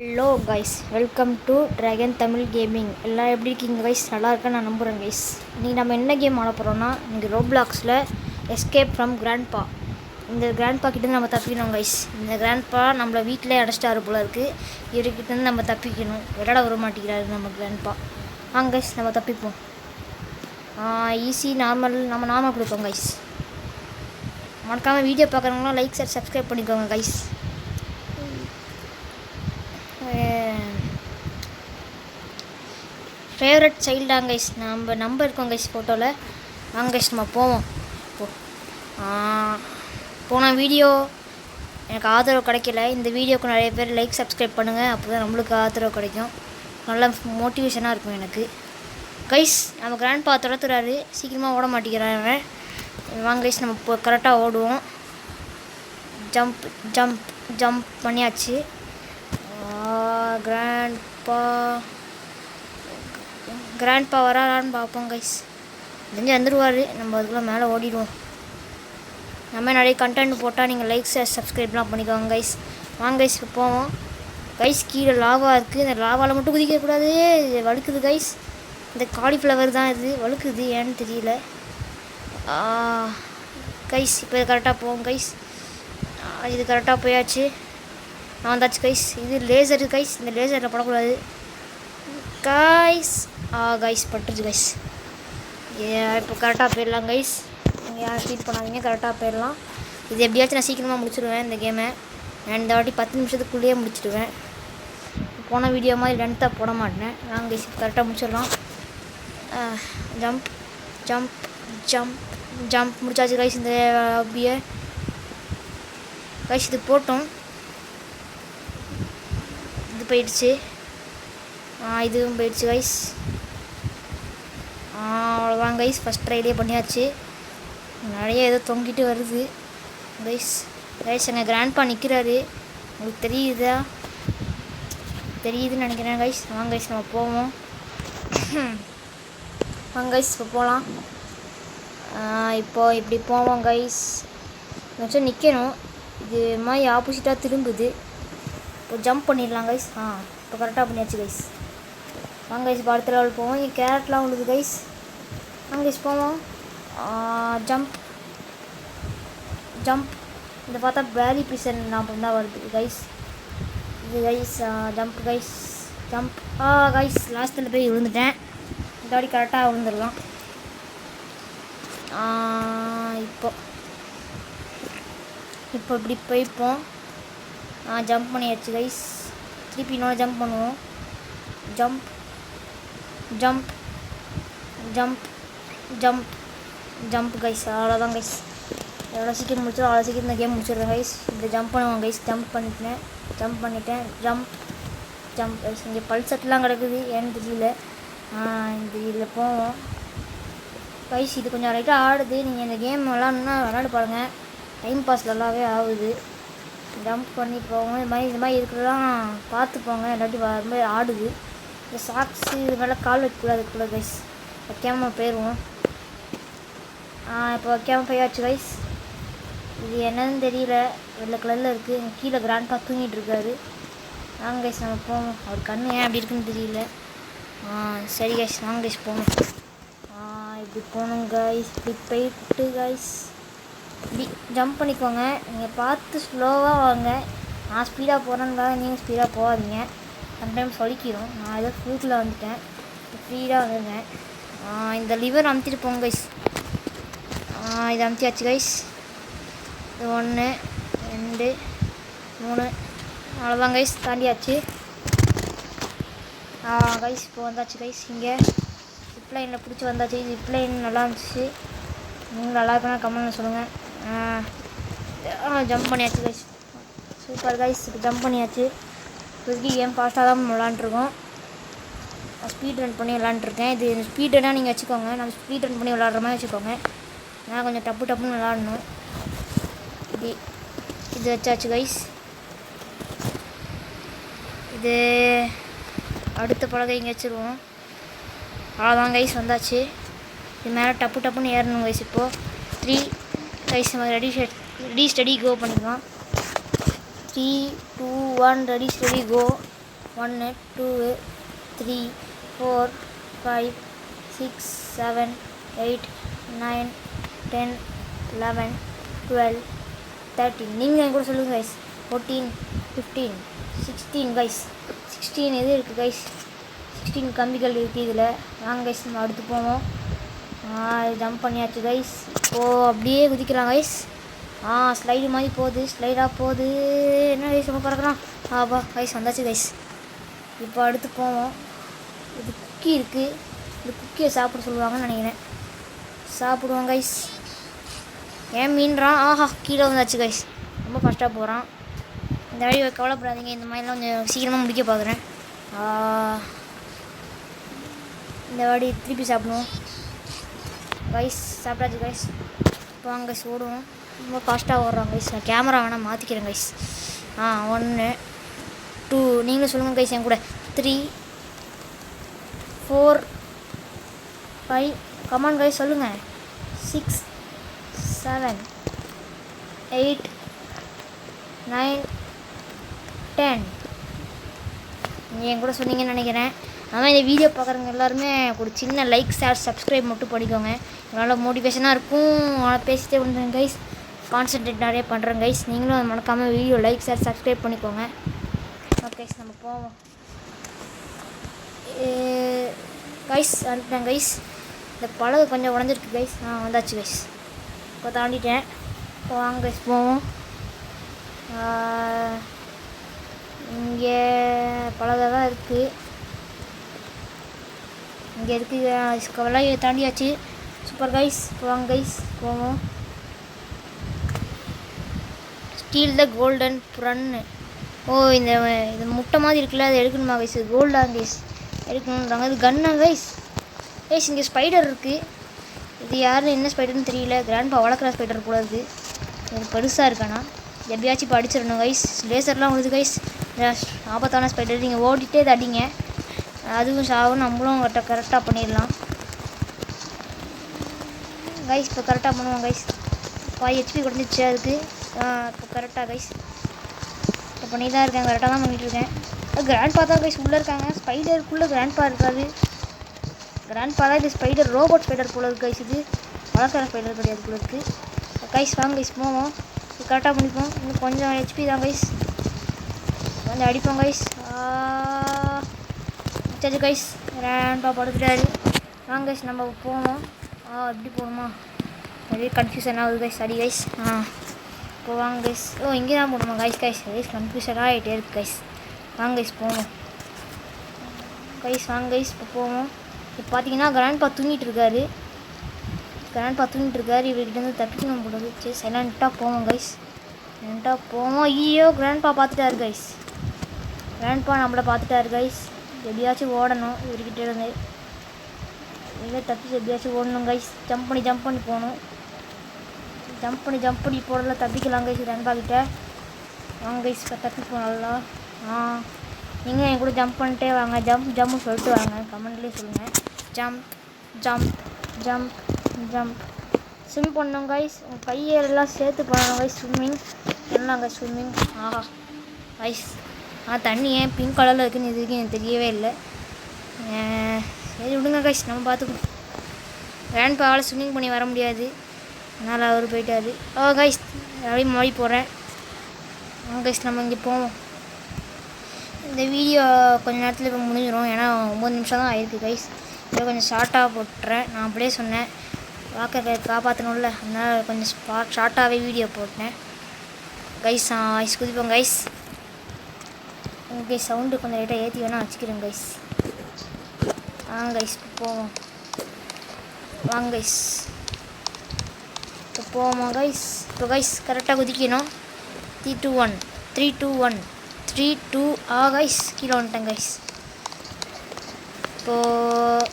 Hello guys, welcome to dragon Tamil gaming. எல்லாம் எப்படி இருக்கீங்க கைஸ்? நல்லா இருக்கேன்னு நான் நம்புகிறேன் கைஸ். இன்றைக்கி நம்ம என்ன கேம் ஆட போகிறோன்னா, இன்றைக்கி ரோப்ளாக்ஸில் எஸ்கேப் ஃப்ரம் கிராண்ட்பா. இந்த கிராண்ட்பா கிட்டேருந்து நம்ம தப்பிக்கணும் கைஸ். இந்த கிராண்ட்பா நம்மளை வீட்டிலே அடைச்சிட்டாரு போல இருக்குது. இவர்கிட்டேருந்து நம்ம தப்பிக்கணும். விளையாட வர மாட்டேங்கிறாரு நம்ம கிராண்ட்பா. வாங்க கைஸ், நம்ம தப்பிப்போம். ஈஸி நம்ம நார்மல் கொடுப்போம் கைஸ். மறக்காமல் வீடியோ பார்க்குறவங்களாம் லைக் ஷேர் சப்ஸ்கிரைப் பண்ணிக்கோங்க கைஸ். ஃபேவரட் சைல்டாங்க கைஸ். நம்ம நம்பர் இருக்கோம் கைஸ் ஃபோட்டோவில். வாங்க கைஸ், நம்ம போவோம். போன வீடியோ எனக்கு ஆதரவு கிடைக்கல. இந்த வீடியோவுக்கு நிறைய பேர் லைக் சப்ஸ்கிரைப் பண்ணுங்கள். அப்போ தான் நம்மளுக்கு ஆதரவு கிடைக்கும். நல்ல மோட்டிவேஷனாக இருக்கும் எனக்கு கைஸ். நம்ம கிராண்ட்பா துரத்துறாரு, சீக்கிரமாக ஓட மாட்டேங்கிறாங்க. வாங்க கைஸ், நம்ம இப்போ கரெக்டாக ஓடுவோம். ஜம்ப் ஜம்ப் ஜம்ப் பண்ணியாச்சு. கிராண்ட்பா வரான்னு பார்ப்போம் கைஸ். தெரிஞ்சு வந்துடுவார். நம்ம அதுக்குள்ளே மேலே ஓடிடுவோம். நம்ம நிறைய கண்டென்ட் போட்டால் நீங்கள் லைக்ஸ் சப்ஸ்கிரைப்லாம் பண்ணிக்கோங்க கைஸ். வாங்க கைஸ், போவோம் கைஸ். கீழே லாவா இருக்குது. இந்த லாவாவில் மட்டும் குதிக்கக்கூடாது, வழுக்குது கைஸ். இந்த காலிஃப்ளவர் தான் இது வழுக்குது, ஏன்னு தெரியல கைஸ். இப்போ கரெக்டாக போவோம் கைஸ். இது கரெக்டாக போயாச்சு. நான் வந்தாச்சு கைஸ். இது லேசரு கைஸ். இந்த லேசரில் படக்கூடாது கைஸ். Guys பட்டுருச்சு guys. இப்போ கரெக்டாக போயிடலாம் கைஸ். நீங்கள் யாரும் ஃபீல் பண்ணாதீங்க, கரெக்டாக போயிடலாம். இது எப்படியாச்சும் நான் சீக்கிரமாக முடிச்சிடுவேன் இந்த கேமை. நான் இந்த வாட்டி 10 நிமிஷத்துக்குள்ளேயே முடிச்சிடுவேன். போன வீடியோ மாதிரி லென்த்தாக போட மாட்டேன். நாங்கள் கைஸ் கரெக்டாக முடிச்சிடலாம். ஜம்ப் ஜம்ப் ஜம்ப் ஜம்ப் முடிச்சாச்சு கைஸ். இந்த அப்படியே கைஸ் இது போட்டோம். இது போயிடுச்சு. இதுவும் போயிடுச்சு கைஸ். அவ்வளோதான் கைஸ், ஃபஸ்ட் ட்ரைலே பண்ணியாச்சு. நிறைய ஏதோ தொங்கிட்டு வருது கைஸ். கைஸ் எங்கள் கிராண்ட்பா நிற்கிறாரு, உங்களுக்கு தெரியுதுன்னு நினைக்கிறேன் கைஸ். வாங்க கைஸ், நம்ம போவோம். வாங்க கைஸ், இப்போ போகலாம். இப்போ இப்படி போவோம் கைஸ். கொஞ்சம் நிற்கணும். இது மாதிரி ஆப்போசிட்டாக திரும்புது. இப்போ ஜம்ப் பண்ணிடலாம் கைஸ். இப்போ கரெக்டாக பண்ணியாச்சு கைஸ். வாங்க கைஸ், இப்போ அடுத்த லெவல் போவோம். இங்கே கேரட்லாம் உள்ளது கைஸ். வாங்க கைஸ் போவோம். Jump jump. இந்த பார்த்தா பேலி பிரிசன் ஞாபகம் தான் வருது கைஸ். இது guys jump guys. Jump guys, லாஸ்ட்டில் போய் விழுந்துட்டேன். இந்த வாட்டி கரெக்டாக விழுந்துடலாம். இப்போ இப்படி போய்ப்போம். ஜம்ப் பண்ணியாச்சு கைஸ். திருப்பி இன்னொரு ஜம்ப் பண்ணுவோம். Jump jump jump jump jump guys. அவ்வளோதான் கைஸ். எவ்வளோ சீக்கிரம் முடிச்சிடும் அவ்வளோ சீக்கிரம் இந்த கேம் முடிச்சிடுறேன் கைஸ். இந்த ஜம்ப் பண்ணுவோம் கைஸ். ஜம்ப் பண்ணிட்டேன். Jump guys. இங்கே பல்செட்லாம் கிடக்குது, ஏன்னு தெரியல. இந்த இதில் போவோம் கைஸ். இது கொஞ்சம் ரைட்டாக ஆடுது. நீங்கள் இந்த கேம் விளாட்ணுன்னா விளாடு பாருங்கள். டைம் பாஸ் நல்லாவே ஆகுது. ஜம்ப் பண்ணி போவோம். இது மாதிரி இருக்கிறதெல்லாம் பார்த்து போங்க, இல்லாட்டி ரொம்ப ஆடுது. இந்த சாக்ஸு இது மாதிரிலாம் கால் வைக்கக்கூடாது கைஸ். வைக்காமல் போயிடுவோம். இப்போ வைக்காமல் போயாச்சு கைஸ். இது என்னன்னு தெரியல, வெள்ளை கலரில் இருக்குது. கீழே கிராண்ட்பா தூங்கிட்டு இருக்காரு. வாங்க கைஸ், நம்ம போவோம். அவர் கண்ணு ஏன் அப்படி இருக்குன்னு தெரியல. சரி கைஸ், வாங்க கைஸ் போவோம். இப்படி போகணும் கைஸ். இப்படி போயிட்டு கைஸ் இப்படி ஜம்ப் பண்ணிக்கோங்க. நீங்கள் பார்த்து ஸ்லோவாக வாங்க. நான் ஸ்பீடாக போகிறேன்னுக்காக நீங்கள் ஸ்பீடாக போகாதீங்க. சம்டைம்ஸ் வலிக்கிறோம். நான் ஏதோ ஃப்ளூக்கில் வந்துட்டேன், ஸ்பீடாக வந்துருந்தேன். இந்த லிவர் அமுத்திட்டு போங்க கைஸ். இதை அமுத்தியாச்சு கைஸ். இது 1 2 3 அவ்வளோதான் கைஸ், தாண்டியாச்சு. கைஸ் இப்போ வந்தாச்சு கைஸ். இங்கே ஜிப்லைனில் பிடிச்சி வந்தாச்சு. ஜிப்லைன் நல்லா இருந்துச்சு. நீங்கள் நல்லா இருக்குன்னா கமெண்ட்ல சொல்லுங்கள். ஜம்ப் பண்ணியாச்சு கைஸ். சூப்பர் கைஸ், இப்போ ஜம்ப் பண்ணியாச்சு. இப்போதைக்கு கேம் ஃபாஸ்ட்டாக தான் விளாண்டுருக்கோம். ஸ்பீட் ரன் பண்ணி விளாண்டுருக்கேன். இது ஸ்பீட் ரன்னாக நீங்கள் வச்சுக்கோங்க. நம்ம ஸ்பீட் ரன் பண்ணி விளாட்ற மாதிரி வச்சுக்கோங்க. நான் கொஞ்சம் டப்புன்னு விளாடணும். இது வச்சாச்சு கைஸ். இது அடுத்த பலகை இங்கே வச்சுருவோம். அவ்வளோதான் கைஸ், வந்தாச்சு. இது மேலே டப்புன்னு ஏறணும் கைஸ். இப்போது 3 கைஸ் நம்ம ரெடி ஸ்டடி கோ பண்ணிக்கலாம். 3 2 1 ரெடி ஸ்டடி கோ. 1 2 3 4 5 6 7 8 9 10 11 12 13. நீங்கள் என் கூட சொல்லுங்கள் கைஸ். 14 15 16 கைஸ். 16 எது இருக்குது கைஸ்? 16 கம்பிகள் இருக்குது இதில். வாங்க கைஸ் நம்ம அடுத்து போவோம். ஜம்ப் பண்ணியாச்சு கைஸ். அப்படியே குதிக்கலாம் கைஸ். ஸ்லைடு மாதிரி போகுது, ஸ்லைடாக போகுது. என்ன கைஸ் நம்ம பறக்கலாம்? கைஸ் வந்தாச்சு கைஸ். இப்போ அடுத்து போவோம். இது குக்கி இருக்குது. இது குக்கியை சாப்பிட சொல்லுவாங்கன்னு நினைக்கிறேன். சாப்பிடுவோம் கைஸ். ஏன் மீன்றான்? கீழே வந்தாச்சு கைஸ். ரொம்ப ஃபஸ்ட்டாக போகிறான். இந்த வழி கவலைப்படாதீங்க. இந்த மாதிரிலாம் கொஞ்சம் சீக்கிரமாக முடிக்க பார்க்குறேன். இந்த வாடி திருப்பி சாப்பிடுவோம் கைஸ். சாப்பிட்டாச்சு கைஸ். இப்போ அங்கே ஓடுவோம். ரொம்ப ஃபாஸ்ட்டாக ஓடுறோம் கைஸ். நான் கேமரா வேணால் மாற்றிக்கிறேன் கைஸ். 1 2 நீங்களும் சொல்லுங்கள் கைஸ் என் கூட. 3 4 5 கமான் கைஸ் சொல்லுங்கள். 6 7 8 9 10. நீங்கள் என் கூட சொன்னீங்கன்னு நினைக்கிறேன். ஆனால் இந்த வீடியோ பார்க்குறவங்க எல்லாருமே ஒரு சின்ன லைக் ஷேர் சப்ஸ்கிரைப் மட்டும் பண்ணிக்கோங்க. அதனால் மோட்டிவேஷனாக இருக்கும். அதனால் பேசிட்டே பண்ணுறேன் கைஸ். கான்சன்ட்ரேட் நிறைய பண்ணுறேன் கைஸ். நீங்களும் அதை மறக்காமல் வீடியோ லைக் ஷேர் சப்ஸ்கிரைப் பண்ணிக்கோங்க. ஓகே நம்ம போவோம் கைஸ். வந்துட்டேன் கைஸ். இந்த பழகு கொஞ்சம் உடஞ்சிருக்கு கைஸ். வந்தாச்சு கைஸ். இப்போ தாண்டிட்டேன். இப்போ வாங்க கைஸ் போவோம். இங்கே பழக தான் இருக்குது. இங்கே இருக்குது கவலையை தாண்டியாச்சு. Super guys. வாங்க கைஸ் போவோம். ஸ்டீல் த கோல்டன் ப்ரன்னு. இந்த இது முட்டை மாதிரி இருக்குல்ல, அது எடுக்கணுமா கைஸ்? கோல்டாக கைஸ் எடுக்கணுன்றாங்க. இது கன்னா கைஸ். கைஸ் இங்கே ஸ்பைடர் இருக்குது. இது யாருன்னு என்ன ஸ்பைடர்னு தெரியல. கிராண்ட்பா வளர்க்குற ஸ்பைடர் கூட இருக்குது. இது பெருசாக இருக்கானா? எப்படியாச்சும் இப்போ அடிச்சிடணும் கைஸ். லேசர்லாம் வருது கைஸ். ஆபத்தான ஸ்பைடர். நீங்கள் ஓடிட்டே இதை அடிங்க. அதுவும் சாவும். நம்மளும் கரெக்டாக பண்ணிடலாம் கைஸ். இப்போ கரெக்டாக பண்ணுவோம் கைஸ். 5 HP குறைஞ்சிச்சு அதுக்கு. இப்போ கரெக்டாக கைஸ் இப்போ பண்ணி தான் இருக்கேன். கரெக்டாக தான் பண்ணிகிட்ருக்கேன். கிராண்ட்பா தான் கைஸ் உள்ளே இருக்காங்க. ஸ்பைடருக்குள்ளே கிராண்ட்பா இருக்காது. கிராண்ட்பா தான். இது ஸ்பைடர் ரோபோட் ஸ்பைடர் போல இருக்குது கைஸ். இது வளர்க்குற ஸ்பைடர் கிடையாது போல இருக்குது கைஸ். வாங்க கைஸ் போவோம். இது கரெக்டாக பண்ணிப்போம். இன்னும் கொஞ்சம் HP தான் கைஸ். கொஞ்சம் அடிப்போம் கைஸ். சரி கைஸ். கிராண்ட்பா படுத்துட்டாரு. வாங்க கைஸ் நம்ம போவோம். எப்படி போகணுமா? நிறைய கன்ஃபியூஷன் ஆகுது கைஸ். அடி கைஸ். இப்போ வாங்க கைஸ். இங்கே தான் போகணுமா கைஸ்? கைஸ் கன்ஃபியூஷனாக ஆகிட்டே இருக்குது கைஸ். வாங்க கைஸ் போவோம் கைஸ். வாங்க கைஸ் இப்போ போவோம். இப்போ பார்த்தீங்கன்னா கிராண்ட்பா தூங்கிட்டு இருக்காரு. இவர்கிட்ட தப்பிக்கணும் போடுறது. சரி சைலண்ட்டாக போவோம் கைஸ். சைலண்ட்டாக போவோம். ஐயோ கிராண்ட்பா பார்த்துட்டாரு கைஸ். கிராண்ட்பா நம்மளை பார்த்துட்டாரு கைஸ். எப்படியாச்சும் ஓடணும் இவர்கிட்ட இருந்து. இல்லை தப்பிச்சு எப்படியாச்சும் ஓடணும் கைஸ். ஜம்ப் பண்ணி போகணும். ஜம்ப் பண்ணி போடல தப்பிக்கலாம் கைஸ். கிராண்ட்பா கிட்ட வாங்க கைஸ். இப்போ தப்பிப்போம் நல்லா. நீங்கள் என் கூட ஜம்ப் பண்ணிட்டே வாங்க. ஜம்ப்னு சொல்லிட்டு வாங்க. கமெண்ட்லேயே சொல்லுங்கள். ஜம்ப் ஸ்விம் பண்ணணும் கைஸ். உங்கள் கையெல்லாம் சேர்த்து பண்ணணும் கைஸ். ஸ்விம்மிங் பண்ணலாம் கைஸ். ஸ்விம்மிங். கைஸ் தண்ணி ஏன் பிங்க் கலரில் இருக்குதுன்னு இது வரைக்கும் எனக்கு தெரியவே இல்லை. சரி விடுங்க கைஸ். நம்ம பார்த்துக்கணும். கிராண்ட்பாவால் ஸ்விம்மிங் பண்ணி வர முடியாது. அதனால் அவர் போயிட்டார். கைஸ் அப்படியே மாறி போகிறேன். கைஸ் நம்ம இங்கே போவோம். இந்த வீடியோ கொஞ்சம் நேரத்தில் இப்போ முடிஞ்சிடும். ஏன்னா 9 நிமிஷம் தான் ஆயிருக்கு கைஸ். இதை கொஞ்சம் ஷார்ட்டாக போட்டுறேன். நான் அப்படியே சொன்னேன் வாக்கை காப்பாற்றணும்ல, அதனால் கொஞ்சம் ஷார்ட்டாகவே வீடியோ போட்டேன் கைஸ். ஐஸ் குதிப்போம் கைஸ். ஓகே சவுண்டு கொஞ்சம் லைட்டாக ஏற்றி வேணால் வச்சுக்கிறேன் கைஸ். கைஸ் போவோம். வாங்க கைஸ் இப்போ போவோமா கைஸ். இப்போ கைஸ் கரெக்டாக குதிக்கணும். 3 2 1 3 2 1 3 2 கைஸ் கீழே வந்துட்டேன் கைஸ். இப்போது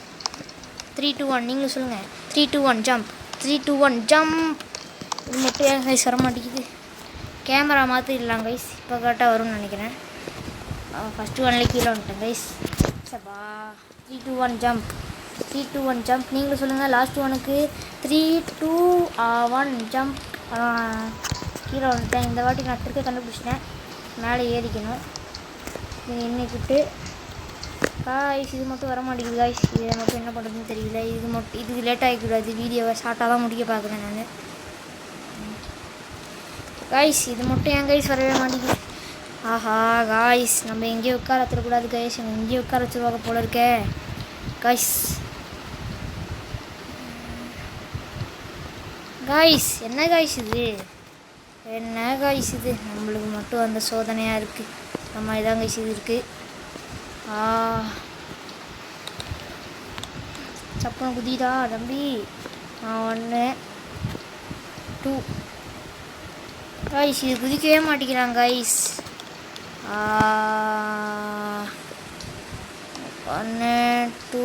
3 2 1 நீங்களும் சொல்லுங்கள். 3 2 1 ஜம்ப். 3 2 1 ஜம்ப். இது மட்டும் ஏன் கைஸ் வர மாட்டேங்குது? கேமரா மாற்றிடலாம் கைஸ். இப்போ கரெக்டாக வரும்னு நினைக்கிறேன். ஃபஸ்ட்டு ஒன்லேயே கீழே வந்துட்டேன் கைஸ். சப்பா 3 2 1 ஜம்ப். 3 2 1 ஜம்ப். நீங்களும் சொல்லுங்கள். லாஸ்ட் ஒனுக்கு 3 2 1 ஜம்ப். கீழே வந்துட்டேன். இந்த வாட்டி நான் ட்ரிக்கை கண்டுபிடிச்சிட்டேன். மேலே ஏறிக்கணும். எண்ணிக்கிட்டு காய்ஸ் இது மட்டும் வர மாட்டேங்குது காய்ஸ். இதை மட்டும் என்ன பண்ணுறதுன்னு தெரியல. இதுக்கு லேட் ஆகிக்கூடாது. வீடியோவை ஷார்ட்டாக தான் முடிக்க பார்க்குறேன் நான். காய்ஸ் இது மட்டும் ஏன் காய்ஸ் வரவே மாட்டேங்குது. ஆஹா காய்ஸ் நம்ம எங்கேயும் உட்கார வச்சிடக்கூடாது காய்ஸ். நம்ம எங்கேயும் உட்கார வச்சுருவாங்க போல இருக்கே காய்ஸ். காய்ஸ் என்ன காய்ஸ் இது, என்ன காய்ஸ் இது, நம்மளுக்கு மட்டும் அந்த சோதனையாக இருக்குது. நம்ம இதான் காய்ஸ் இது இருக்குது. சப்பம் குதிதா தம்பி. 1 2 காய்ஸ் இது குதிக்கவே மாட்டேங்கிறாங்க காய்ஸ். 1 2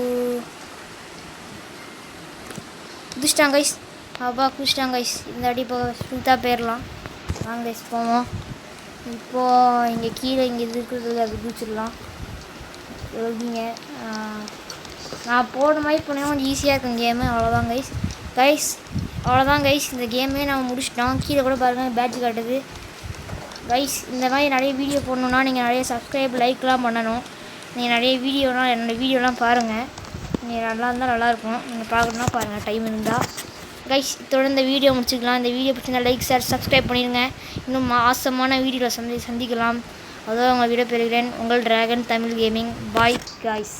குதிச்சிட்டாங்க கைஸ். அப்பா குதிச்சிட்டாங்க கைஸ். இந்த அடி இப்போ சுத்தா போயிடலாம். வாங்க கைஸ் போவோம். இப்போது இங்கே கீழே இங்கே இருக்கிறது அது குதிச்சிடலாம். எப்படிங்க நான் போன மாதிரி போனேன். கொஞ்சம் ஈஸியாக இருக்கும் கேமு. அவ்வளோதான் கைஸ். அவ்வளோதான் கைஸ். இந்த கேமே நம்ம முடிச்சிட்டோம். கீழே கூட பாருங்கள் பேட்ச் காட்டுது கைஸ். இந்த மாதிரி நிறைய வீடியோ போடணுன்னா நீங்கள் நிறைய சப்ஸ்கிரைப் லைக்லாம் பண்ணணும். நீங்கள் நிறைய என்னோடய வீடியோலாம் பாருங்கள். நீங்கள் நல்லா இருந்தால் நல்லாயிருக்கும். நீங்கள் பார்க்கணுன்னா பாருங்கள் டைம் இருந்தால் கைஸ். தொடர்ந்து இந்த வீடியோ முடிச்சுக்கலாம். இந்த வீடியோ பிடிச்சிருந்தா லைக் ஷேர் சப்ஸ்கிரைப் பண்ணிடுங்க. இன்னும் ஆசமான வீடியோவில் சந்திக்கலாம். அதோ உங்கள் விட பெறுகிறேன். உங்கள் dragon Tamil gaming. Bye guys.